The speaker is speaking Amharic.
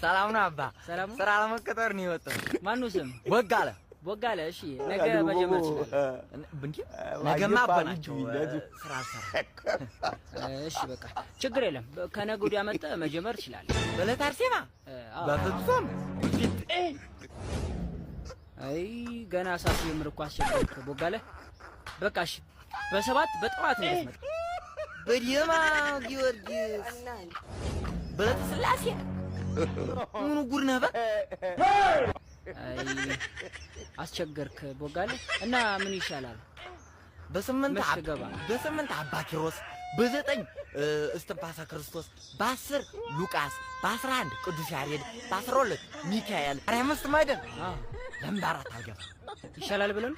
ሰላም ነው አባ። ሰላም ስራ ለመቀጠር ነው የወጣው። ማነው ስም? ቦጋለ ቦጋለ። እሺ ነገ መጀመር ይችላል። እንዴ ነገማ አባናቸው ስራ ሰራ። እሺ በቃ ችግር የለም። ከነገ ወዲያ መጥተህ መጀመር ይችላል። በዕለተ አርሴማ በፍጹም አይ ገና ሳትጀምር እኮ አስቸገርክ ቦጋለ። በቃ እሺ በሰባት በጠዋት ነው የምትመጣው። በዲማ ጊዮርጊስ በዕለተ ሥላሴ ምኑ ጉድ ነህ? አይ አስቸገርክ ቦጋለ። እና ምን ይሻላል? በስምንት አባ ኪሮስ፣ በዘጠኝ እስትንፋሰ ክርስቶስ፣ በ10 ሉቃስ፣ በ11 ቅዱስ ያሬድ፣ በ12 ሚካኤል፣ 25 ማይደን ለምን በአራት አልገባም? ይሻላል ብለን